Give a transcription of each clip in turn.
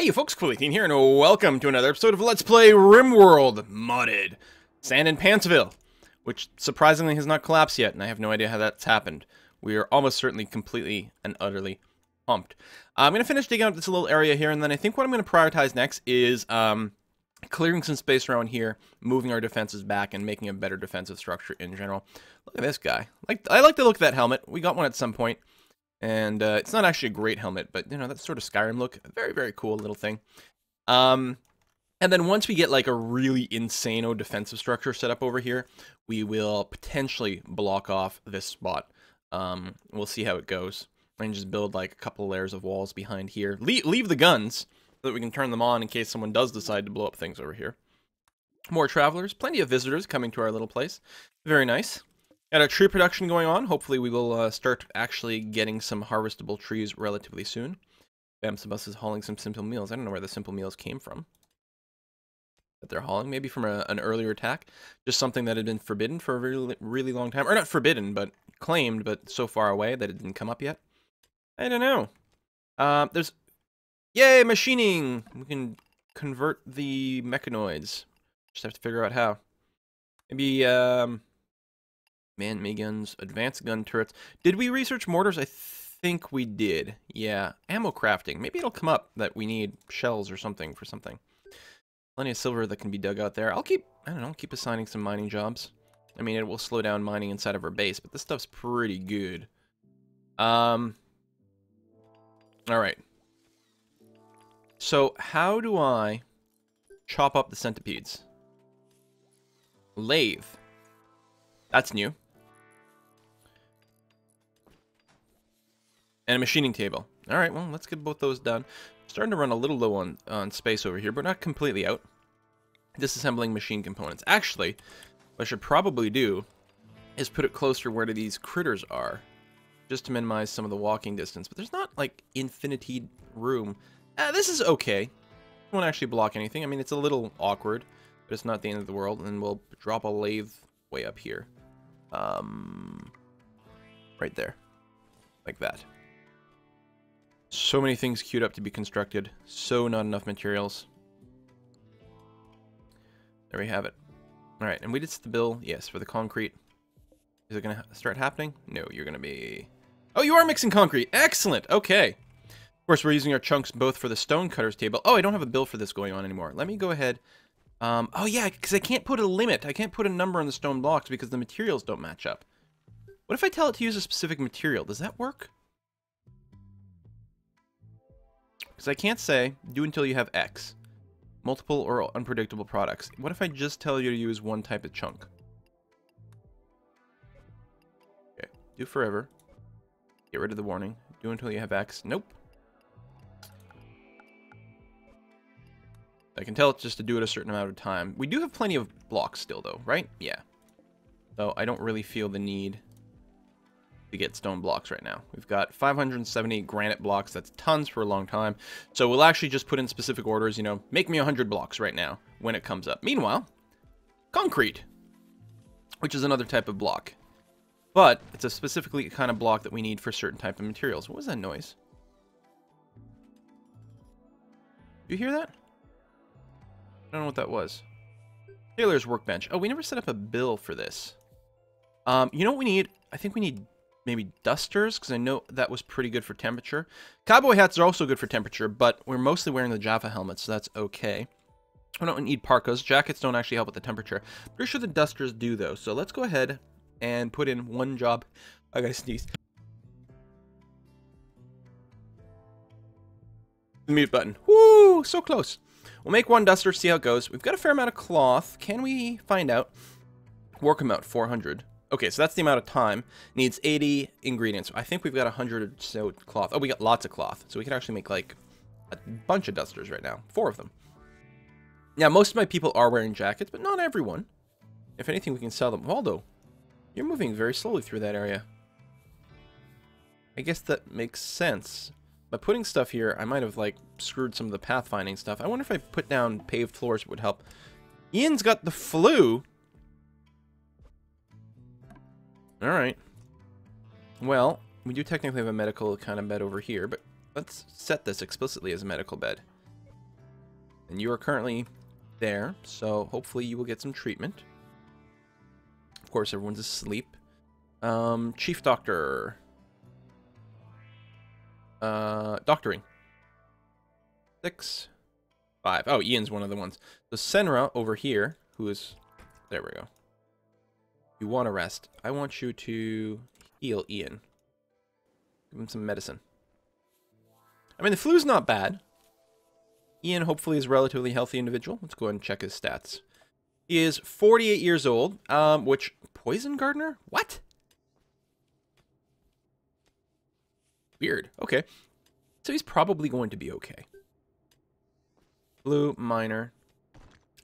Hey you folks, Cooley here, and welcome to another episode of Let's Play RimWorld Modded Sand in Pantsville, which surprisingly has not collapsed yet, and I have no idea how that's happened. We are almost certainly completely and utterly pumped. I'm going to finish digging out this little area here, and then I think what I'm going to prioritize next is clearing some space around here, moving our defenses back, and making a better defensive structure in general. Look at this guy. I like the look of that helmet. We got one at some point. And it's not actually a great helmet, but, you know, that sort of Skyrim look. Very, very cool little thing. And then once we get, like, a really insane defensive structure set up over here, we will potentially block off this spot. We'll see how it goes. I can just build, like, a couple layers of walls behind here. Leave the guns so that we can turn them on in case someone does decide to blow up things over here. More travelers. Plenty of visitors coming to our little place. Very nice. Got a tree production going on. Hopefully we will start actually getting some harvestable trees relatively soon. Bamsabus is hauling some simple meals. I don't know where the simple meals came from that they're hauling. Maybe from an earlier attack. Just something that had been forbidden for a really, really long time. Or not forbidden, but claimed, but so far away that it didn't come up yet. I don't know. There's... Yay, machining! We can convert the Mechanoids. Just have to figure out how. Maybe, Man-made guns, advanced gun turrets. Did we research mortars? I think we did. Yeah. Ammo crafting. Maybe it'll come up that we need shells or something for something. Plenty of silver that can be dug out there. I'll keep, I don't know, keep assigning some mining jobs. I mean, it will slow down mining inside of our base, but this stuff's pretty good. Alright. So, how do I chop up the centipedes? Lathe. That's new. And a machining table. Alright, well, let's get both those done. Starting to run a little low on space over here, but not completely out. Disassembling machine components. Actually, what I should probably do is put it closer where these critters are, just to minimize some of the walking distance. But there's not, like, infinity room. This is okay. Won't actually block anything. I mean, it's a little awkward, but it's not the end of the world. And we'll drop a lathe way up here. Right there. Like that. So many things queued up to be constructed. So not enough materials. There we have it. Alright, and we did the bill, yes, for the concrete. Is it going to start happening? No, you're going to be... Oh, you are mixing concrete! Excellent! Okay. Of course, we're using our chunks both for the stone cutters table. Oh, I don't have a bill for this going on anymore. Let me go ahead... oh yeah, because I can't put a limit. I can't put a number on the stone blocks because the materials don't match up. What if I tell it to use a specific material? Does that work? Because I can't say, do until you have X. Multiple or unpredictable products. What if I just tell you to use one type of chunk? Okay, do forever. Get rid of the warning. Do until you have X. Nope. I can tell it just to do it a certain amount of time. We do have plenty of blocks still, though, right? Yeah. So I don't really feel the need to get stone blocks right now. We've got 570 granite blocks. That's tons for a long time. So we'll actually just put in specific orders, you know, make me 100 blocks right now when it comes up. Meanwhile, concrete, which is another type of block. But it's a specifically kind of block that we need for certain type of materials. What was that noise? Do you hear that? I don't know what that was. Taylor's workbench. Oh, we never set up a bill for this. You know what we need? I think we need maybe dusters, because I know that was pretty good for temperature. Cowboy hats are also good for temperature, but we're mostly wearing the Jaffa helmets, so that's okay. We don't need parkas. Jackets don't actually help with the temperature. Pretty sure the dusters do, though. So let's go ahead and put in one job. I gotta sneeze. The mute button. Woo! So close. We'll make one duster, see how it goes. We've got a fair amount of cloth. Can we find out? Work amount, 400. Okay, so that's the amount of time. Needs 80 ingredients. I think we've got 100 or so cloth. Oh, we got lots of cloth. So we can actually make, like, a bunch of dusters right now. 4 of them. Now, most of my people are wearing jackets, but not everyone. If anything, we can sell them. Waldo, you're moving very slowly through that area. I guess that makes sense. By putting stuff here, I might have, like, screwed some of the pathfinding stuff. I wonder if I put down paved floors would help. Ian's got the flu. Alright. Well, we do technically have a medical kind of bed over here, but let's set this explicitly as a medical bed. And you are currently there, so hopefully you will get some treatment. Of course, everyone's asleep. Chief Doctor. Doctoring. 6, 5. Oh, Ian's one of the ones. So Senra over here, who is... There we go. You want to rest. I want you to heal Ian. Give him some medicine. I mean, the flu's not bad. Ian hopefully is a relatively healthy individual. Let's go ahead and check his stats. He is 48 years old, which... Poison Gardener? What? Weird. Okay. So he's probably going to be okay. Flu, minor.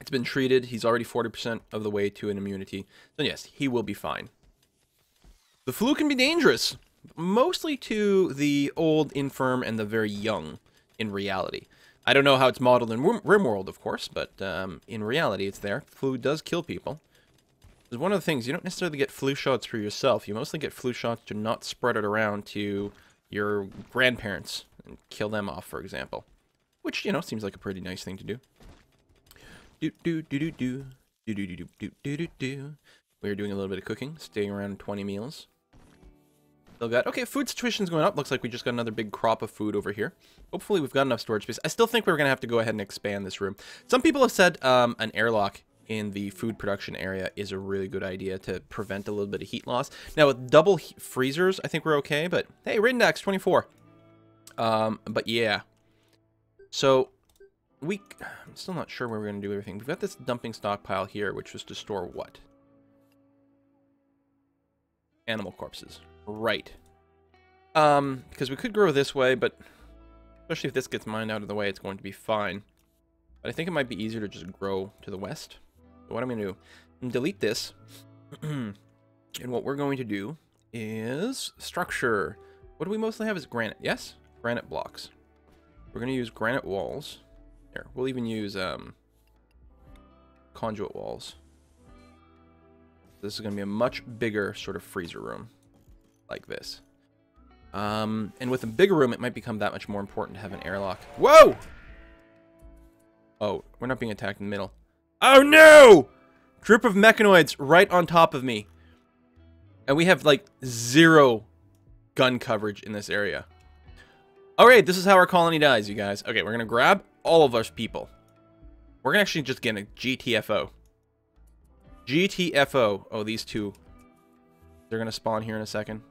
It's been treated. He's already 40% of the way to an immunity. So yes, he will be fine. The flu can be dangerous. Mostly to the old, infirm, and the very young in reality. I don't know how it's modeled in RimWorld, of course, but in reality it's there. Flu does kill people. It's one of the things, you don't necessarily get flu shots for yourself. You mostly get flu shots to not spread it around to your grandparents and kill them off, for example. Which, you know, seems like a pretty nice thing to do. We're doing a little bit of cooking, staying around 20 meals. Still got, okay, food situation's going up. Looks like we just got another big crop of food over here. Hopefully we've got enough storage space. I still think we're going to have to go ahead and expand this room. Some people have said an airlock in the food production area is a really good idea to prevent a little bit of heat loss. Now with double freezers, I think we're okay, but hey, Rindex 24. But yeah. So I'm still not sure where we're going to do everything. We've got this dumping stockpile here, which was to store what? Animal corpses. Right. Because we could grow this way, but especially if this gets mined out of the way, it's going to be fine. But I think it might be easier to just grow to the west. So what I'm going to do, I'm delete this. And what we're going to do is structure. What do we mostly have is granite. Yes? Granite blocks. We're going to use granite walls. Here, we'll even use conduit walls. This is going to be a much bigger sort of freezer room. Like this. And with a bigger room, it might become that much more important to have an airlock. Whoa! Oh, we're not being attacked in the middle. Oh no! Group of mechanoids right on top of me. And we have like 0 gun coverage in this area. Alright, this is how our colony dies, you guys. Okay, we're gonna grab all of us people. We're gonna actually just get a GTFO. GTFO. Oh, these two. They're gonna spawn here in a second.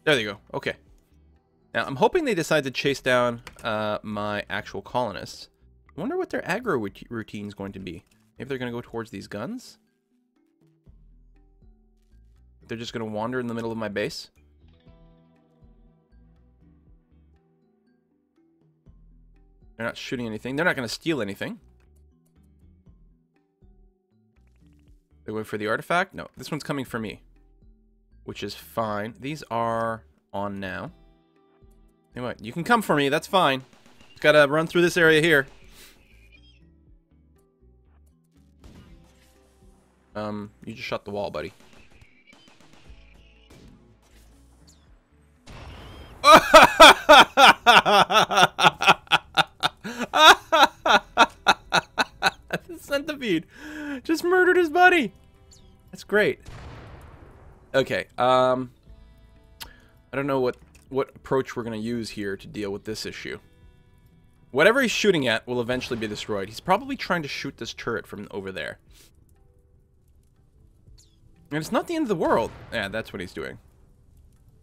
There they go. Okay. Now, I'm hoping they decide to chase down my actual colonists. I wonder what their aggro routine is going to be. Maybe they're going to go towards these guns? They're just going to wander in the middle of my base? They're not shooting anything. They're not going to steal anything. They're going for the artifact? No, this one's coming for me. Which is fine. These are on now. Anyway, you can come for me, that's fine. Just gotta run through this area here. You just shut the wall, buddy. The centipede just murdered his buddy. That's great. Okay, I don't know what approach we're going to use here to deal with this issue. Whatever he's shooting at will eventually be destroyed. He's probably trying to shoot this turret from over there. And it's not the end of the world. Yeah, that's what he's doing.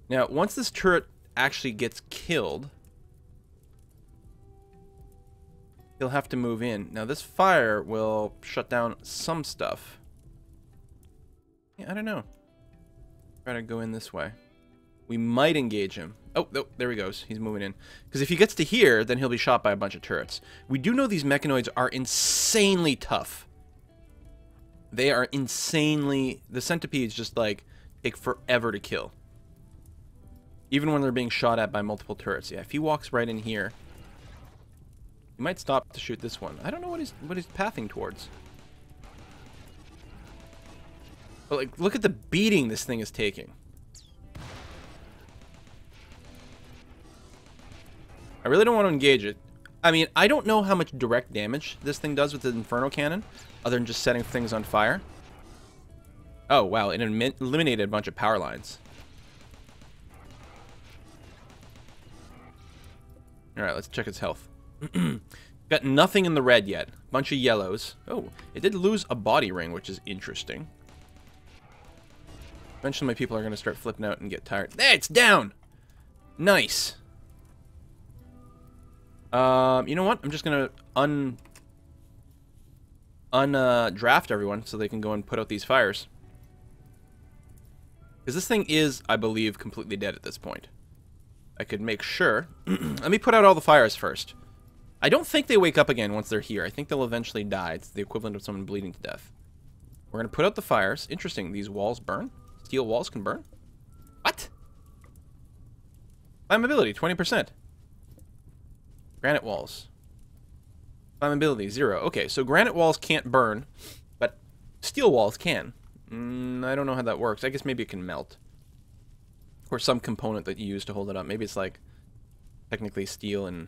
Now, once this turret actually gets killed, he'll have to move in. Now, this fire will shut down some stuff. Yeah, I don't know. Try to go in this way. We might engage him. Oh, there he goes. He's moving in. Because if he gets to here, then he'll be shot by a bunch of turrets. We do know these mechanoids are insanely tough. They are insanely... The centipedes just, like, take forever to kill. Even when they're being shot at by multiple turrets. Yeah, if he walks right in here, he might stop to shoot this one. I don't know what he's pathing towards. But, like, look at the beating this thing is taking. I really don't want to engage it. I mean, I don't know how much direct damage this thing does with the Inferno Cannon, other than just setting things on fire. Oh, wow, it eliminated a bunch of power lines. Alright, let's check its health. Got nothing in the red yet. Bunch of yellows. Oh, it did lose a body ring, which is interesting. Eventually my people are going to start flipping out and get tired. Hey, it's down! Nice. You know what? I'm just going to draft everyone so they can go and put out these fires. Because this thing is, I believe, completely dead at this point. I could make sure. Let me put out all the fires first. I don't think they wake up again once they're here. I think they'll eventually die. It's the equivalent of someone bleeding to death. We're going to put out the fires. Interesting. These walls burn? Steel walls can burn? What? Flammability, 20%. Granite walls. Flammability, 0. Okay, so granite walls can't burn, but steel walls can. I don't know how that works. I guess maybe it can melt. Or some component that you use to hold it up. Maybe it's like technically steel and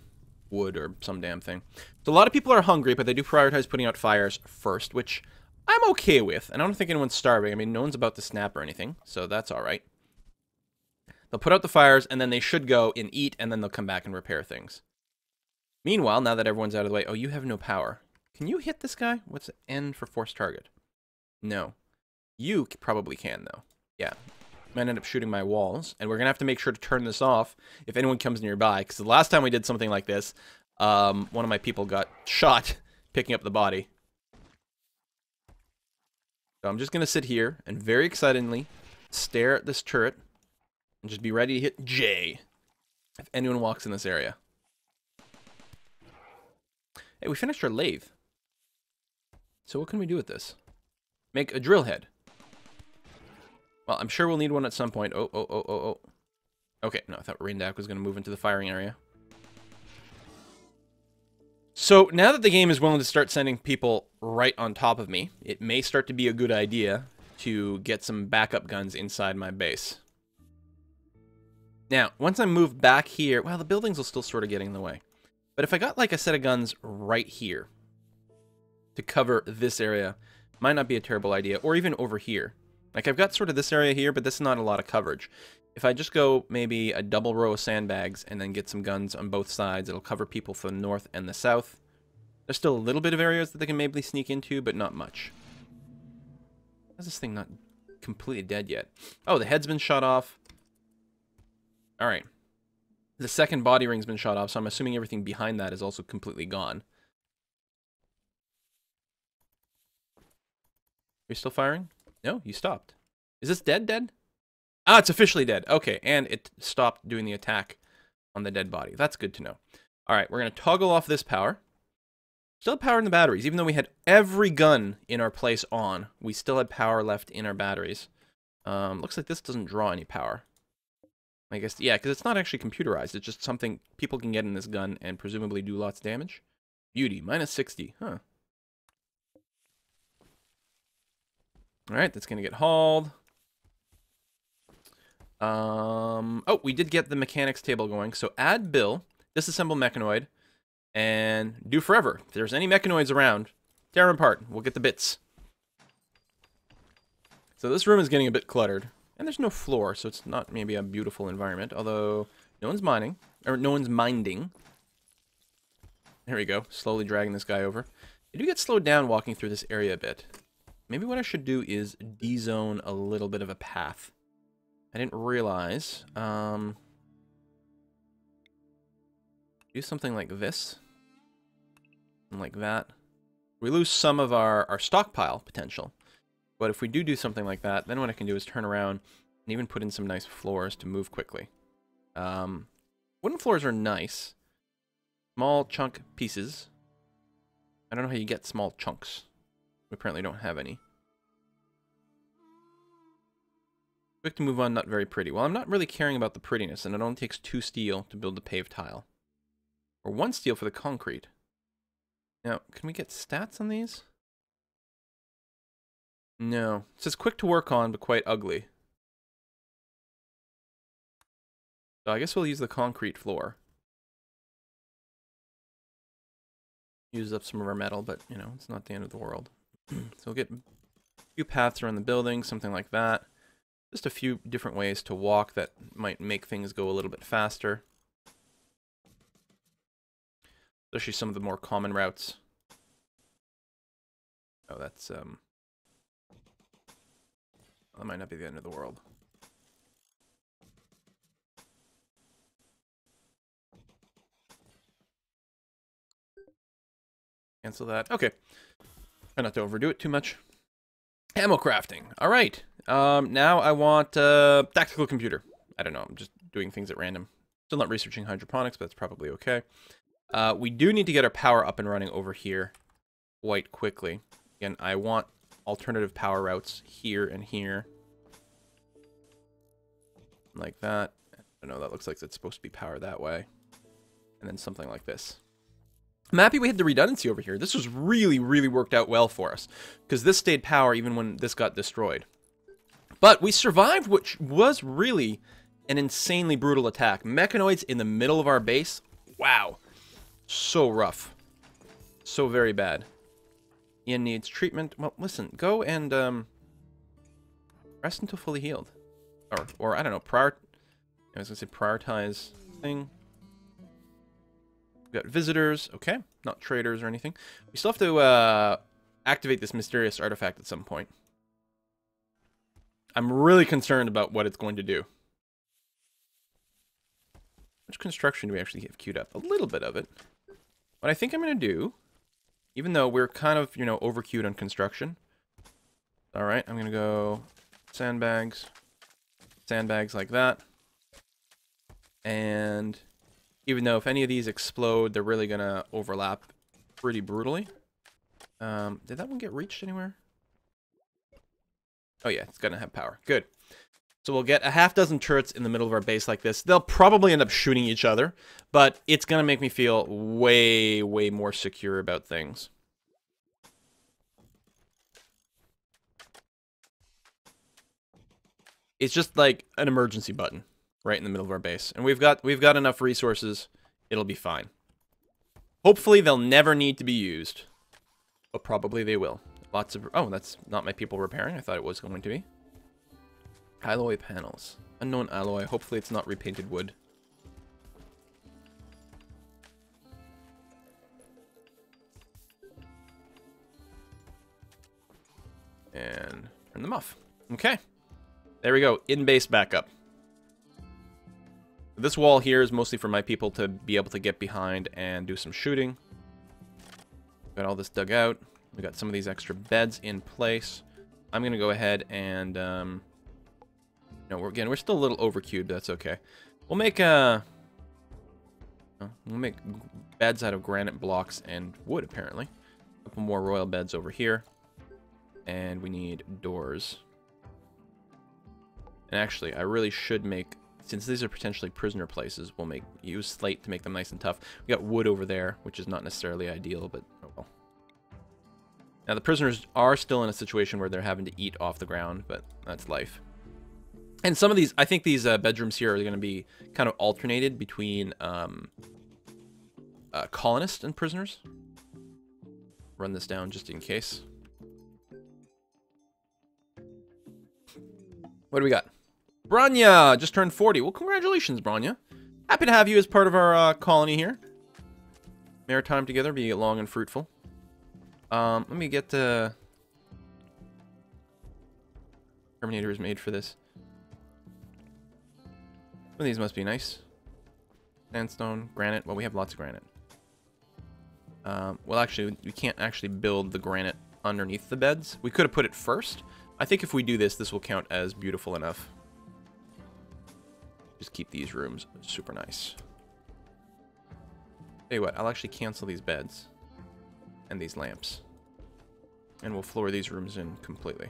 wood or some damn thing. So a lot of people are hungry, but they do prioritize putting out fires first, which I'm okay with. And I don't think anyone's starving. I mean, no one's about to snap or anything, so that's all right. They'll put out the fires, and then they should go and eat, and then they'll come back and repair things. Meanwhile, now that everyone's out of the way... Oh, you have no power. Can you hit this guy? What's the N for force target? No. You probably can, though. Yeah. Might end up shooting my walls, and we're gonna have to make sure to turn this off if anyone comes nearby, because the last time we did something like this, one of my people got shot picking up the body. So I'm just gonna sit here and very excitedly stare at this turret and just be ready to hit J if anyone walks in this area. Hey, we finished our lathe. So what can we do with this? Make a drill head. Well, I'm sure we'll need one at some point. Oh. Okay, no, I thought Raindak was going to move into the firing area. So, now that the game is willing to start sending people right on top of me, it may start to be a good idea to get some backup guns inside my base. Now, once I move back here, well, the buildings will still sort of get in the way. But if I got, like, a set of guns right here to cover this area, might not be a terrible idea, or even over here. Like, I've got sort of this area here, but this is not a lot of coverage. If I just go maybe a double row of sandbags and then get some guns on both sides, it'll cover people from the north and the south. There's still a little bit of areas that they can maybe sneak into, but not much. How's this thing not completely dead yet? Oh, the head's been shot off. Alright. The second body ring's been shot off, so I'm assuming everything behind that is also completely gone. You're still firing? No, you stopped. Is this dead? Ah, it's officially dead. Okay, and it stopped doing the attack on the dead body. That's good to know. Alright, we're going to toggle off this power. Still have power in the batteries. Even though we had every gun in our place on, we still had power left in our batteries. Looks like this doesn't draw any power. I guess, yeah, because it's not actually computerized. It's just something people can get in this gun and presumably do lots of damage. Beauty, minus 60. Huh. Alright, that's going to get hauled. Oh, we did get the mechanics table going. So add Bill, disassemble Mechanoid, and do forever. If there's any Mechanoids around, tear them apart. We'll get the bits. So this room is getting a bit cluttered. And there's no floor, so it's not maybe a beautiful environment. Although, no one's mining. Or no one's minding. There we go. Slowly dragging this guy over. I do get slowed down walking through this area a bit. Maybe what I should do is de-zone a little bit of a path. I didn't realize. Do something like this. And like that. We lose some of our stockpile potential. But if we do something like that, then what I can do is turn around and even put in some nice floors to move quickly. Wooden floors are nice. Small chunk pieces. I don't know how you get small chunks. We apparently don't have any. Quick to move on, not very pretty. Well, I'm not really caring about the prettiness, and it only takes 2 steel to build the paved tile. Or 1 steel for the concrete. Now, can we get stats on these? No. It says quick to work on, but quite ugly. So I guess we'll use the concrete floor. Use up some of our metal, but, you know, it's not the end of the world. So we'll get a few paths around the building, something like that. Just a few different ways to walk that might make things go a little bit faster. Especially some of the more common routes. Oh, that's, that might not be the end of the world. Cancel that. Okay. Try not to overdo it too much. Ammo crafting. All right. Now I want tactical computer. I don't know. I'm just doing things at random. Still not researching hydroponics, but that's probably okay. We do need to get our power up and running over here quite quickly. Again, I want alternative power routes here and here. Like that. I don't know. That looks like it's supposed to be power that way. And then something like this. I'm happy we had the redundancy over here. This was really, really worked out well for us. Because this stayed power even when this got destroyed. But we survived, which was really an insanely brutal attack. Mechanoids in the middle of our base. Wow. So rough. So very bad. Ian needs treatment. Well, listen. Go and rest until fully healed. Or I don't know. I was going to say prioritize thing. We've got visitors. Okay. Not traders or anything. We still have to activate this mysterious artifact at some point. I'm really concerned about what it's going to do. Which construction do we actually have queued up? A little bit of it. What I think I'm going to do, even though we're kind of, you know, over-queued on construction. Alright, I'm going to go sandbags like that. And even though if any of these explode, they're really going to overlap pretty brutally. Did that one get reached anywhere? Oh yeah, it's going to have power. Good. So we'll get a half dozen turrets in the middle of our base like this. They'll probably end up shooting each other, but it's going to make me feel way, way more secure about things. It's just like an emergency button right in the middle of our base. And we've got enough resources. It'll be fine. Hopefully they'll never need to be used, but probably they will. Lots of... Oh, that's not my people repairing. I thought it was going to be. Alloy panels. Unknown alloy. Hopefully it's not repainted wood. And turn them off. Okay. There we go. In-base backup. This wall here is mostly for my people to be able to get behind and do some shooting. Got all this dug out. We got some of these extra beds in place. I'm going to go ahead and... no, we're still a little overqueued, but that's okay. We'll make beds out of granite blocks and wood, apparently. A couple more royal beds over here. And we need doors. And actually, I really should make... Since these are potentially prisoner places, we'll use slate to make them nice and tough. We got wood over there, which is not necessarily ideal, but oh well. Now, the prisoners are still in a situation where they're having to eat off the ground, but that's life. And some of these, I think these bedrooms here are going to be kind of alternated between colonists and prisoners. Run this down just in case. What do we got? Branya just turned 40. Well, congratulations, Branya. Happy to have you as part of our colony here. May our time together be long and fruitful. Let me get Terminator is made for this. Some of these must be nice. Sandstone, granite. Well, we have lots of granite. Well, actually, we can't actually build the granite underneath the beds. We could have put it first. I think if we do this, this will count as beautiful enough. Just keep these rooms super nice. Tell you what, I'll actually cancel these beds and these lamps. And we'll floor these rooms in completely.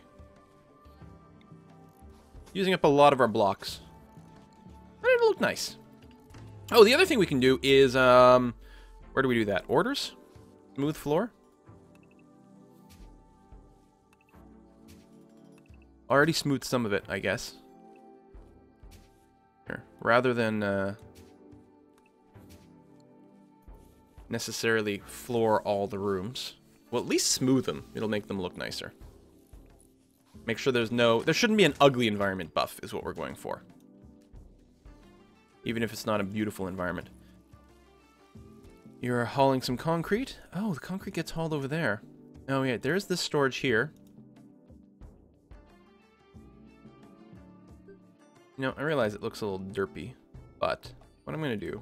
Using up a lot of our blocks. But it'll look nice. Oh, the other thing we can do is, where do we do that? Orders? Smooth floor? Already smoothed some of it, I guess. Here, rather than, necessarily floor all the rooms. Well, at least smooth them. It'll make them look nicer. Make sure there shouldn't be an ugly environment buff is what we're going for. Even if it's not a beautiful environment. You're hauling some concrete? Oh, the concrete gets hauled over there. Oh yeah, there's this storage here. You know, I realize it looks a little derpy, but what I'm going to do,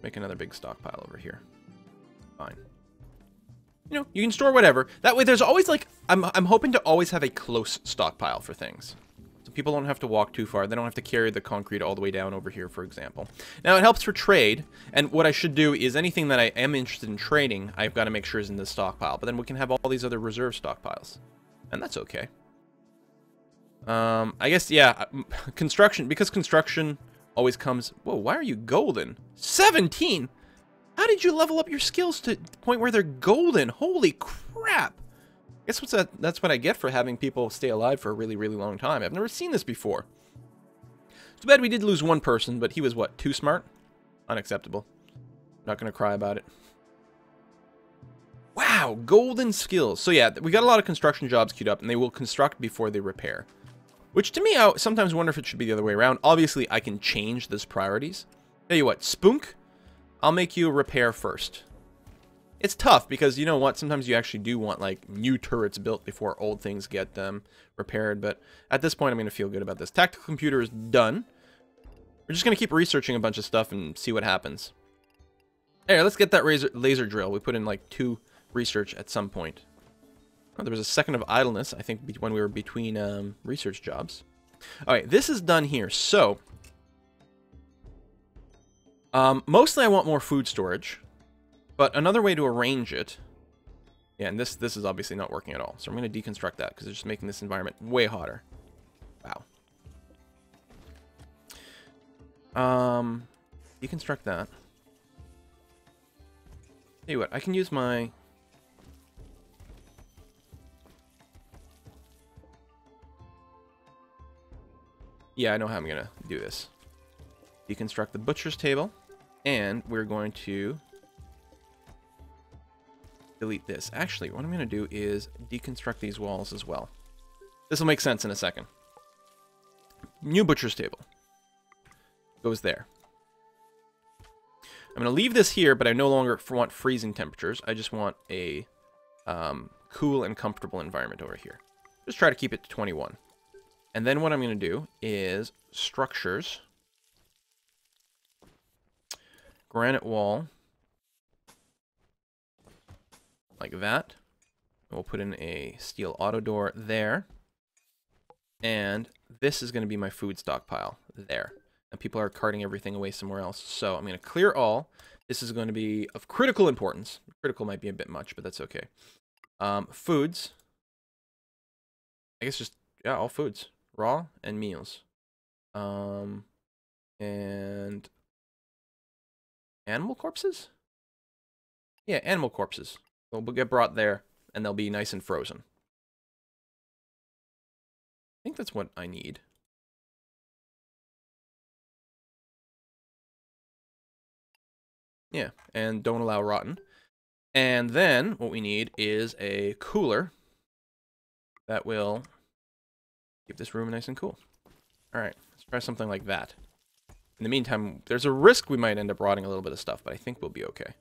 make another big stockpile over here. Fine. You know, you can store whatever. That way there's always like, I'm hoping to always have a close stockpile for things. So people don't have to walk too far. They don't have to carry the concrete all the way down over here, for example. Now, it helps for trade, and what I should do is anything that I am interested in trading, I've got to make sure is in this stockpile. But then we can have all these other reserve stockpiles. And that's okay. I guess, yeah, construction, because construction always comes... Whoa, why are you golden? 17? How did you level up your skills to the point where they're golden? Holy crap! I guess that's what I get for having people stay alive for a really, really long time. I've never seen this before. Too bad we did lose one person, but he was, what, too smart? Unacceptable. Not gonna cry about it. Wow, golden skills. So yeah, we got a lot of construction jobs queued up, and they will construct before they repair. Which, to me, I sometimes wonder if it should be the other way around. Obviously, I can change those priorities. Tell you what, Spook, I'll make you repair first. It's tough, because you know what? Sometimes you actually do want, like, new turrets built before old things get repaired. But at this point, I'm going to feel good about this. Tactical computer is done. We're just going to keep researching a bunch of stuff and see what happens. Hey, let's get that laser drill. We put in, like, 2 research at some point. Oh, there was a second of idleness, I think, when we were between research jobs. Alright, this is done here. So, mostly I want more food storage. But another way to arrange it... Yeah, and this is obviously not working at all. So I'm going to deconstruct that, because it's just making this environment way hotter. Wow. Deconstruct that. Tell you what, I can use my... Yeah, I know how I'm going to do this. Deconstruct the butcher's table. And we're going to delete this. Actually, what I'm going to do is deconstruct these walls as well. This will make sense in a second. New butcher's table. Goes there. I'm going to leave this here, but I no longer want freezing temperatures. I just want a cool and comfortable environment over here. Just try to keep it to 21. And then what I'm going to do is structures, granite wall, like that. And we'll put in a steel auto door there. And this is going to be my food stockpile there. And people are carting everything away somewhere else. So I'm going to clear all. This is going to be of critical importance. Critical might be a bit much, but that's okay. Foods. I guess just, yeah, all foods. Raw and meals. And animal corpses? Yeah, animal corpses. They'll get brought there, and they'll be nice and frozen. I think that's what I need. Yeah, and don't allow rotten. And then what we need is a cooler that will keep this room nice and cool. Alright, let's try something like that. In the meantime, there's a risk we might end up rotting a little bit of stuff, but I think we'll be okay.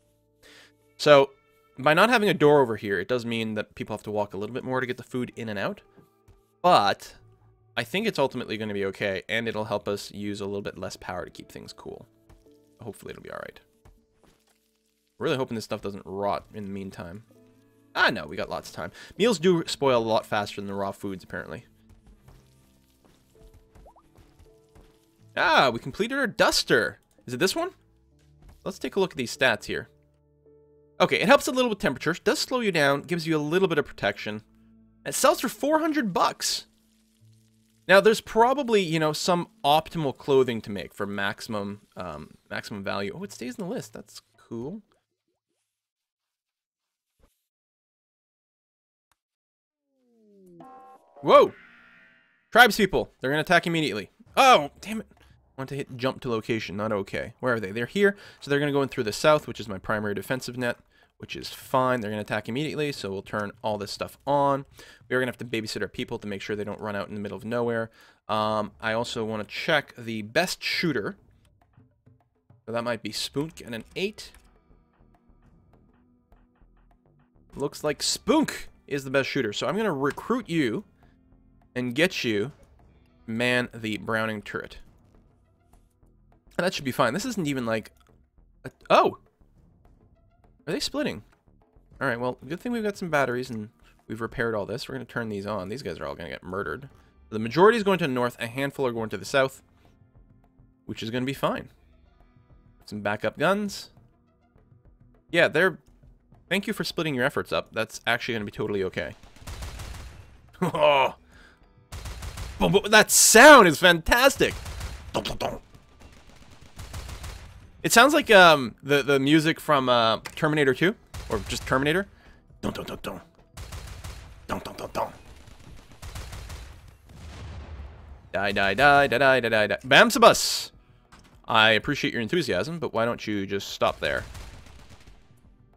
So, by not having a door over here, it does mean that people have to walk a little bit more to get the food in and out. But I think it's ultimately going to be okay, and it'll help us use a little bit less power to keep things cool. Hopefully it'll be alright. Really hoping this stuff doesn't rot in the meantime. Ah, no, we got lots of time. Meals do spoil a lot faster than the raw foods, apparently. Ah, we completed our duster. Is it this one? Let's take a look at these stats here. Okay, it helps a little with temperature. Does slow you down. Gives you a little bit of protection. It sells for 400 bucks. Now, there's probably, you know, some optimal clothing to make for maximum value. Oh, it stays in the list. That's cool. Whoa! Tribespeople. They're going to attack immediately. Oh, damn it. want to hit jump to location, not okay. Where are they? They're here, so they're going to go in through the south, which is my primary defensive net, which is fine. They're going to attack immediately, so we'll turn all this stuff on. We're going to have to babysit our people to make sure they don't run out in the middle of nowhere. I also want to check the best shooter. So that might be Spook and an 8. Looks like Spook is the best shooter. So I'm going to recruit you and get you man the Browning turret. And that should be fine. This isn't even like... Oh! Are they splitting? Alright, well, good thing we've got some batteries and we've repaired all this. We're going to turn these on. These guys are all going to get murdered. The majority is going to the north. A handful are going to the south, which is going to be fine. Some backup guns. Yeah, they're... Thank you for splitting your efforts up. That's actually going to be totally okay. Oh! That sound is fantastic! It sounds like the music from Terminator 2, or just Terminator. Dun dun dun dun. Dun dun dun dun. Die die die die die die die. Bamsabus! I appreciate your enthusiasm, but why don't you just stop there?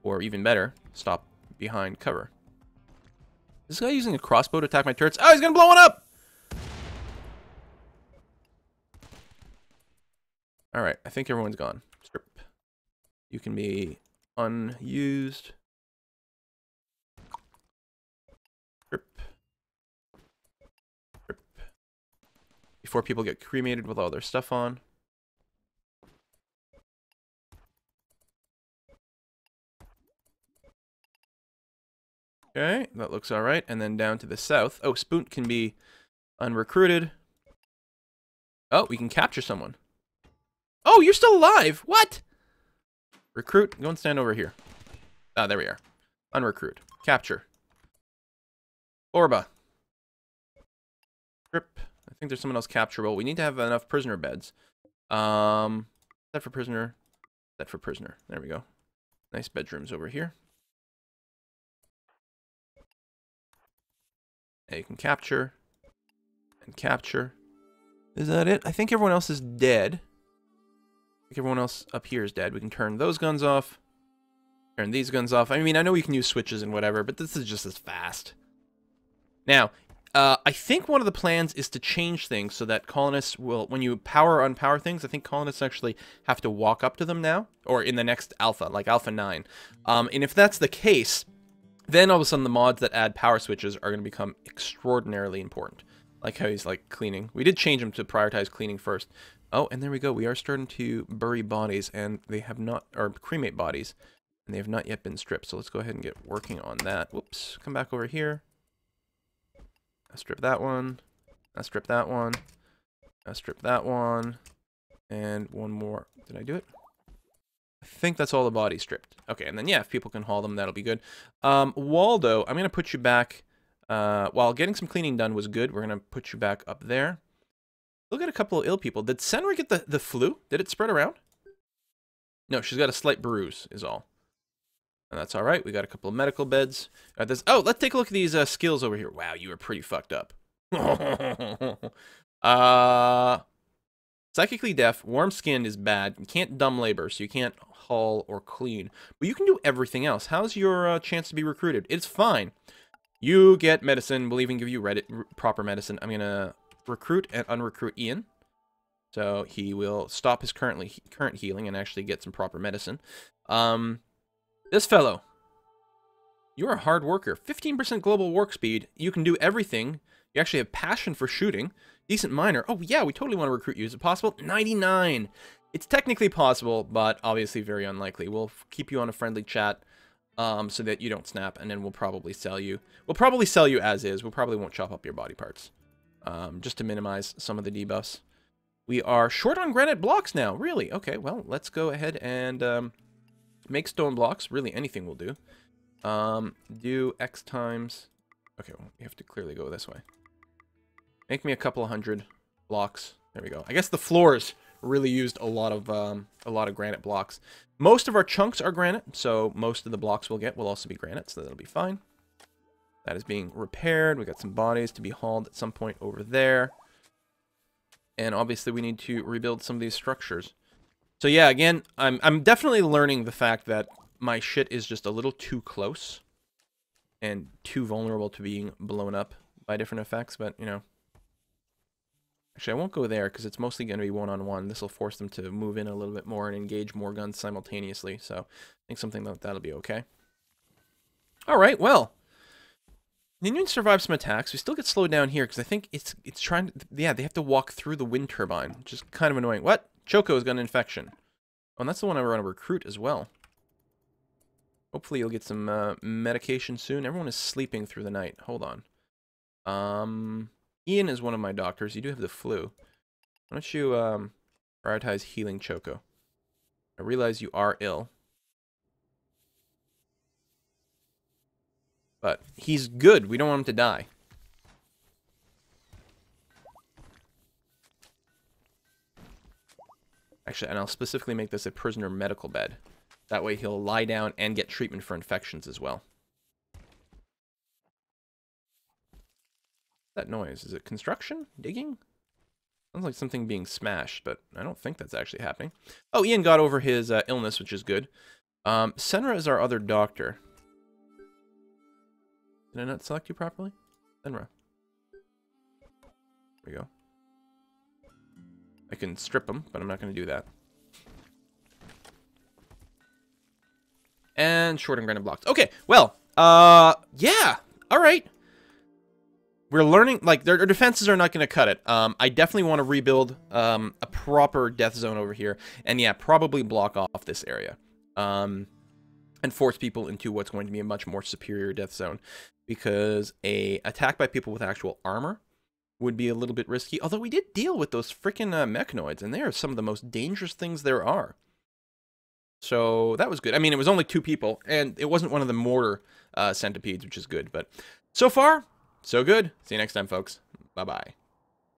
Or even better, stop behind cover. Is this guy using a crossbow to attack my turrets? Oh, he's gonna blow one up! Alright, I think everyone's gone. Strip. You can be unused. Strip. Strip. Before people get cremated with all their stuff on. Okay, that looks alright. And then down to the south. Oh, Spook can be unrecruited. Oh, we can capture someone. Oh, you're still alive! What? Recruit, go and stand over here. Ah, there we are. Unrecruit. Capture. Orba. Strip. I think there's someone else capturable. We need to have enough prisoner beds. Set for prisoner. Set for prisoner. There we go. Nice bedrooms over here. Yeah, you can capture. And capture. Is that it? I think everyone else is dead. I think everyone else up here is dead. We can turn those guns off. Turn these guns off. I mean, I know we can use switches and whatever, but this is just as fast. Now, I think one of the plans is to change things so that colonists will, when you power or unpower things, I think colonists actually have to walk up to them now, or in the next alpha, like Alpha 9. And if that's the case, then all of a sudden the mods that add power switches are going to become extraordinarily important. Like how he's like cleaning. We did change them to prioritize cleaning first. Oh, and there we go. We are starting to bury bodies, and they have not, or cremate bodies, and they have not yet been stripped. So let's go ahead and get working on that. Whoops. Come back over here. I'll strip that one. I'll strip that one. I'll strip that one. And one more. Did I do it? I think that's all the bodies stripped. Okay, and then yeah, if people can haul them, that'll be good. Waldo, I'm going to put you back. While getting some cleaning done was good, we're going to put you back up there. Look at a couple of ill people. Did Senra get the flu? Did it spread around? No, she's got a slight bruise, is all. And that's all right. We got a couple of medical beds. Oh, let's take a look at these skills over here. Wow, you are pretty fucked up. Psychically deaf, warm skin is bad. You can't dumb labor, so you can't haul or clean. But you can do everything else. How's your chance to be recruited? It's fine. You get medicine. We'll even give you proper medicine. I'm going to recruit and unrecruit Ian. So he will stop his current healing and actually get some proper medicine. This fellow. You're a hard worker. 15% global work speed. You can do everything. You actually have passion for shooting. Decent miner. Oh, yeah, we totally want to recruit you. Is it possible? 99. It's technically possible, but obviously very unlikely. We'll keep you on a friendly chat so that you don't snap, and then we'll probably sell you. We'll probably sell you as is. We probably won't chop up your body parts just to minimize some of the debuffs. We are short on granite blocks now. Really? Okay, well, let's go ahead and make stone blocks. Really, anything will do. Do X times... Okay, well, we have to clearly go this way. Make me a couple of 100 blocks. There we go. I guess the floors really used a lot of granite blocks. Most of our chunks are granite, so most of the blocks we'll get will also be granite, so that'll be fine. That is being repaired. We got some bodies to be hauled at some point over there. And obviously we need to rebuild some of these structures. So yeah, again, I'm definitely learning the fact that my shit is just a little too close and too vulnerable to being blown up by different effects, but, you know. Actually, I won't go there because it's mostly going to be one-on-one. This will force them to move in a little bit more and engage more guns simultaneously, so I think something like that'll be okay. Alright, well. The Union survived some attacks. We still get slowed down here because I think it's trying to... Yeah, they have to walk through the wind turbine, which is kind of annoying. What? Choco's got an infection. Oh, and that's the one I want to recruit as well. Hopefully you'll get some medication soon. Everyone is sleeping through the night. Hold on. Ian is one of my doctors. You do have the flu. Why don't you prioritize healing Choco? I realize you are ill. But he's good. We don't want him to die. Actually, and I'll specifically make this a prisoner medical bed. That way he'll lie down and get treatment for infections as well. That noise, is it construction? Digging? Sounds like something being smashed, but I don't think that's actually happening. Oh, Ian got over his illness, which is good. Senra is our other doctor. Did I not select you properly? Senra. There we go. I can strip them, but I'm not going to do that. And short and granite blocks. Okay, well, yeah, all right. We're learning, like, their defenses are not going to cut it. I definitely want to rebuild a proper death zone over here. And yeah, probably block off this area. And force people into what's going to be a much more superior death zone. Because a attack by people with actual armor would be a little bit risky. Although we did deal with those freaking Mechanoids, and they are some of the most dangerous things there are. So that was good. I mean, it was only 2 people, and it wasn't one of the mortar centipedes, which is good. But so far, so good. See you next time, folks. Bye-bye.